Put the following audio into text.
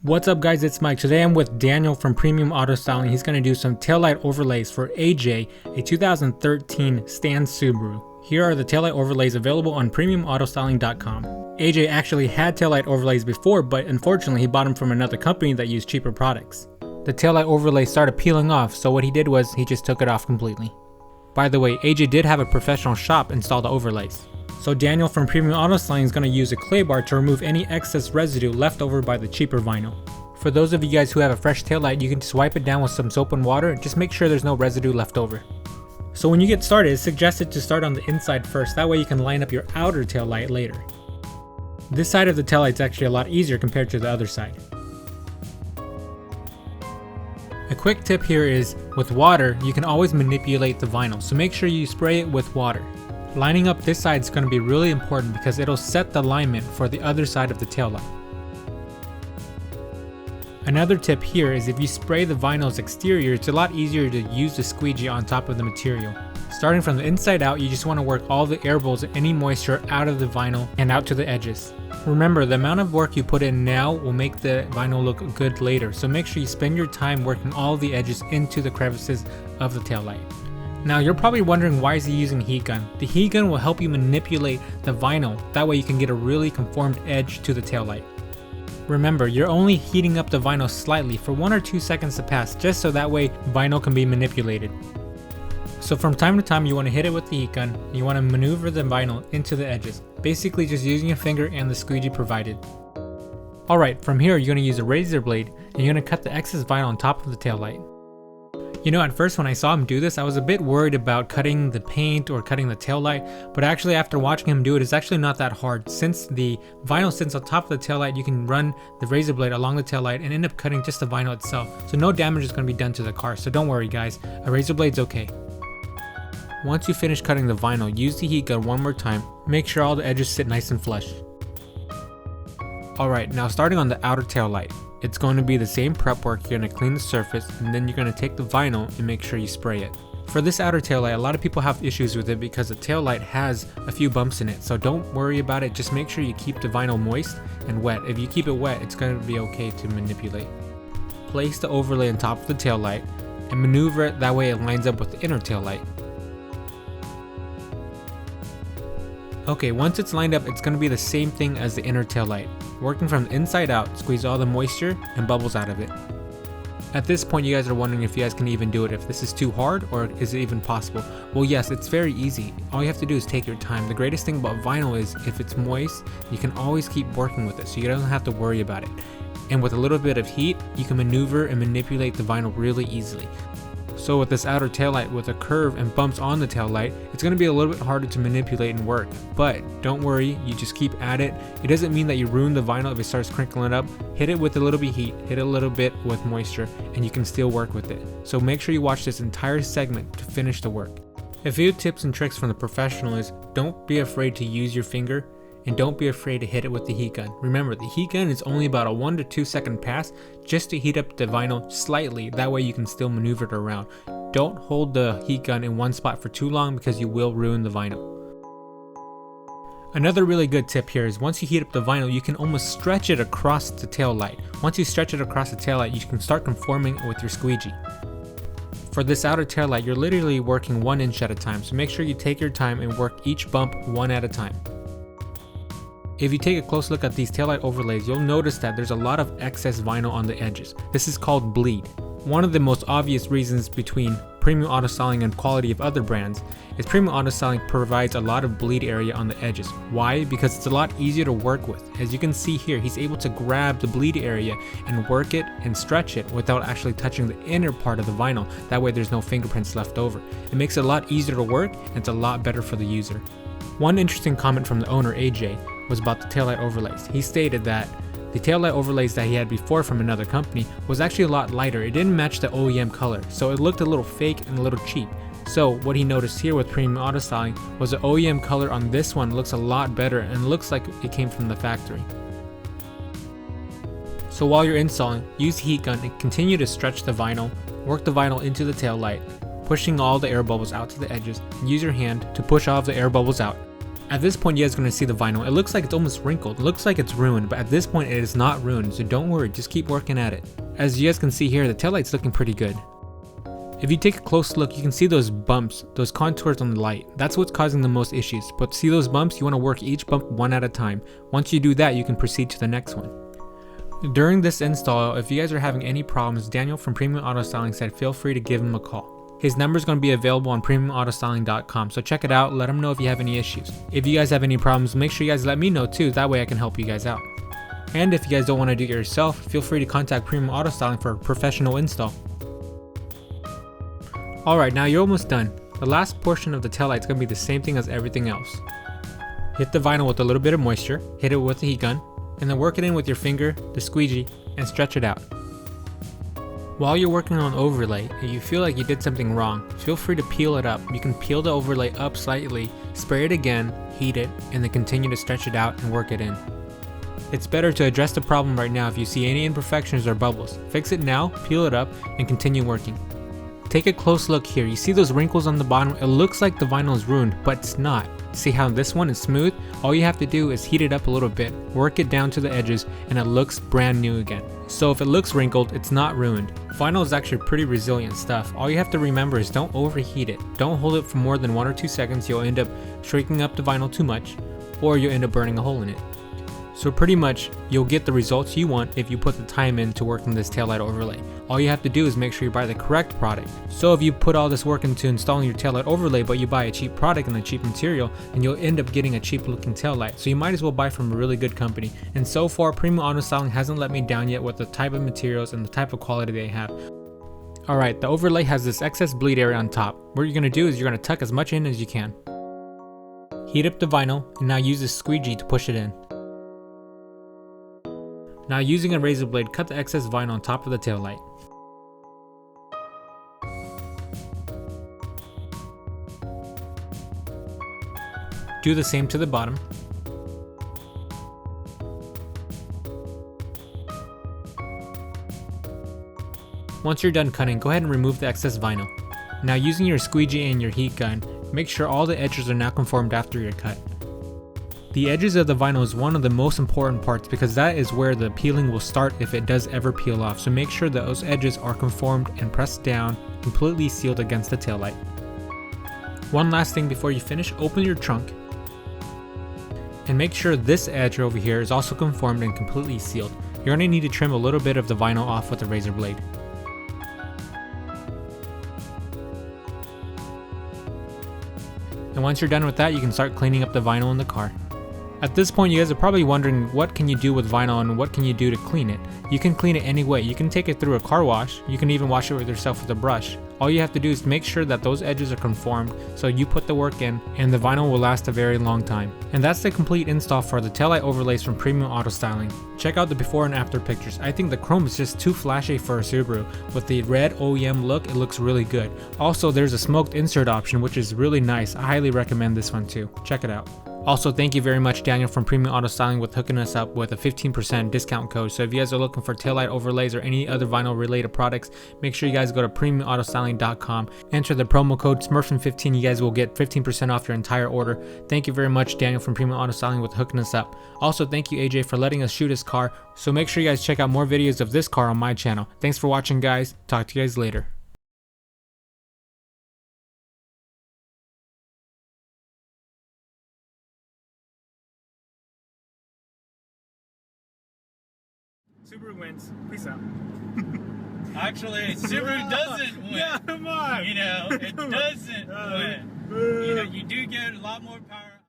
What's up guys, it's Mike. Today I'm with Daniel from Premium Auto Styling. He's going to do some taillight overlays for AJ, a 2013 Stan Subaru. Here are the taillight overlays available on premiumautostyling.com. AJ actually had taillight overlays before, but unfortunately he bought them from another company that used cheaper products. The taillight overlay started peeling off, so what he did was he just took it off completely. By the way, AJ did have a professional shop install the overlays. So Daniel from Premium Auto Styling is going to use a clay bar to remove any excess residue left over by the cheaper vinyl. For those of you guys who have a fresh taillight, you can just wipe it down with some soap and water, just make sure there's no residue left over. So when you get started, it's suggested to start on the inside first, that way you can line up your outer taillight later. This side of the taillight is actually a lot easier compared to the other side. A quick tip here is, with water, you can always manipulate the vinyl, so make sure you spray it with water. Lining up this side is going to be really important because it'll set the alignment for the other side of the taillight. Another tip here is if you spray the vinyl's exterior, it's a lot easier to use the squeegee on top of the material. Starting from the inside out, you just want to work all the air bubbles and any moisture out of the vinyl and out to the edges. Remember, the amount of work you put in now will make the vinyl look good later, so make sure you spend your time working all the edges into the crevices of the taillight. Now you're probably wondering, why is he using a heat gun? The heat gun will help you manipulate the vinyl, that way you can get a really conformed edge to the taillight. Remember, you're only heating up the vinyl slightly for 1 or 2 seconds to pass, just so that way vinyl can be manipulated. So from time to time you want to hit it with the heat gun, and you want to maneuver the vinyl into the edges, basically just using your finger and the squeegee provided. Alright, from here you're going to use a razor blade, and you're going to cut the excess vinyl on top of the taillight. You know, at first when I saw him do this, I was a bit worried about cutting the paint or cutting the taillight, but actually after watching him do it, it's actually not that hard. Since the vinyl sits on top of the taillight, you can run the razor blade along the taillight and end up cutting just the vinyl itself, so no damage is going to be done to the car, so don't worry guys, a razor blade's okay. Once you finish cutting the vinyl, use the heat gun one more time, make sure all the edges sit nice and flush. Alright, now starting on the outer taillight. It's going to be the same prep work. You're going to clean the surface, and then you're going to take the vinyl and make sure you spray it. For this outer taillight, a lot of people have issues with it because the taillight has a few bumps in it, so don't worry about it, just make sure you keep the vinyl moist and wet. If you keep it wet, it's going to be okay to manipulate. Place the overlay on top of the taillight and maneuver it, that way it lines up with the inner taillight. Okay, once it's lined up, it's going to be the same thing as the inner taillight. Working from the inside out, squeeze all the moisture and bubbles out of it. At this point, you guys are wondering if you guys can even do it, if this is too hard or is it even possible. Well, yes, it's very easy. All you have to do is take your time. The greatest thing about vinyl is if it's moist, you can always keep working with it, so you don't have to worry about it. And with a little bit of heat, you can maneuver and manipulate the vinyl really easily. So with this outer taillight with a curve and bumps on the taillight, it's going to be a little bit harder to manipulate and work. But don't worry, you just keep at it. It doesn't mean that you ruin the vinyl if it starts crinkling up. Hit it with a little bit of heat, hit it a little bit with moisture, and you can still work with it. So make sure you watch this entire segment to finish the work. A few tips and tricks from the professional is, don't be afraid to use your finger, and don't be afraid to hit it with the heat gun. Remember, the heat gun is only about a 1 to 2 second pass just to heat up the vinyl slightly, that way you can still maneuver it around. Don't hold the heat gun in one spot for too long because you will ruin the vinyl. Another really good tip here is, once you heat up the vinyl, you can almost stretch it across the tail light. Once you stretch it across the tail light, you can start conforming with your squeegee. For this outer tail light, you're literally working 1 inch at a time, so make sure you take your time and work each bump one at a time. If you take a close look at these taillight overlays, you'll notice that there's a lot of excess vinyl on the edges. This is called bleed. One of the most obvious reasons between Premium Auto Styling and quality of other brands is Premium Auto Styling provides a lot of bleed area on the edges. Why? Because it's a lot easier to work with. As you can see here, he's able to grab the bleed area and work it and stretch it without actually touching the inner part of the vinyl. That way there's no fingerprints left over. It makes it a lot easier to work, and it's a lot better for the user. One interesting comment from the owner, AJ, was about the taillight overlays. He stated that the taillight overlays that he had before from another company was actually a lot lighter. It didn't match the OEM color, so it looked a little fake and a little cheap. So what he noticed here with Premium Auto Styling was the OEM color on this one looks a lot better and looks like it came from the factory. So while you're installing, use the heat gun and continue to stretch the vinyl, work the vinyl into the taillight, pushing all the air bubbles out to the edges, and use your hand to push all of the air bubbles out. At this point, you guys are going to see the vinyl. It looks like it's almost wrinkled. It looks like it's ruined, but at this point, it is not ruined. So don't worry, just keep working at it. As you guys can see here, the taillight's looking pretty good. If you take a close look, you can see those bumps, those contours on the light. That's what's causing the most issues. But see those bumps? You want to work each bump one at a time. Once you do that, you can proceed to the next one. During this install, if you guys are having any problems, Daniel from Premium Auto Styling said feel free to give him a call. His number is going to be available on premiumautostyling.com, so check it out, let him know if you have any issues. If you guys have any problems, make sure you guys let me know too, that way I can help you guys out. And if you guys don't want to do it yourself, feel free to contact Premium Auto Styling for a professional install. Alright, now you're almost done. The last portion of the taillight is going to be the same thing as everything else. Hit the vinyl with a little bit of moisture, hit it with a heat gun, and then work it in with your finger, the squeegee, and stretch it out. While you're working on overlay, if you feel like you did something wrong, feel free to peel it up. You can peel the overlay up slightly, spray it again, heat it, and then continue to stretch it out and work it in. It's better to address the problem right now if you see any imperfections or bubbles. Fix it now, peel it up, and continue working. Take a close look here. You see those wrinkles on the bottom? It looks like the vinyl is ruined, but it's not. See how this one is smooth? All you have to do is heat it up a little bit, work it down to the edges, and it looks brand new again. So if it looks wrinkled, it's not ruined. Vinyl is actually pretty resilient stuff. All you have to remember is don't overheat it. Don't hold it for more than 1 or 2 seconds. You'll end up shrinking up the vinyl too much, or you'll end up burning a hole in it. So pretty much, you'll get the results you want if you put the time in to work on this taillight overlay. All you have to do is make sure you buy the correct product. So if you put all this work into installing your taillight overlay but you buy a cheap product and a cheap material, then you'll end up getting a cheap looking taillight. So you might as well buy from a really good company. And so far, Premium Auto Styling hasn't let me down yet with the type of materials and the type of quality they have. Alright, the overlay has this excess bleed area on top. What you're going to do is you're going to tuck as much in as you can. Heat up the vinyl and now use the squeegee to push it in. Now using a razor blade, cut the excess vinyl on top of the taillight. Do the same to the bottom. Once you're done cutting, go ahead and remove the excess vinyl. Now using your squeegee and your heat gun, make sure all the edges are now conformed after your cut. The edges of the vinyl is one of the most important parts because that is where the peeling will start if it does ever peel off, so make sure that those edges are conformed and pressed down, completely sealed against the taillight. One last thing before you finish, open your trunk and make sure this edge over here is also conformed and completely sealed. You're going to need to trim a little bit of the vinyl off with a razor blade. And once you're done with that, you can start cleaning up the vinyl in the car. At this point, you guys are probably wondering what can you do with vinyl and what can you do to clean it. You can clean it any way. You can take it through a car wash. You can even wash it with yourself with a brush. All you have to do is make sure that those edges are conformed so you put the work in and the vinyl will last a very long time. And that's the complete install for the taillight overlays from Premium Auto Styling. Check out the before and after pictures. I think the chrome is just too flashy for a Subaru. With the red OEM look, it looks really good. Also, there's a smoked insert option which is really nice. I highly recommend this one too. Check it out. Also, thank you very much, Daniel from Premium Auto Styling, with hooking us up with a 15% discount code. So if you guys are looking for taillight overlays or any other vinyl related products, make sure you guys go to premiumautosstyling.com, enter the promo code SMURFIN15. You guys will get 15% off your entire order. Thank you very much, Daniel from Premium Auto Styling, with hooking us up. Also, thank you, AJ, for letting us shoot his car. So make sure you guys check out more videos of this car on my channel. Thanks for watching, guys. Talk to you guys later. Subaru wins. Peace out. Actually, Subaru doesn't win. Yeah, come on. You know, it doesn't win. You know, you do get a lot more power.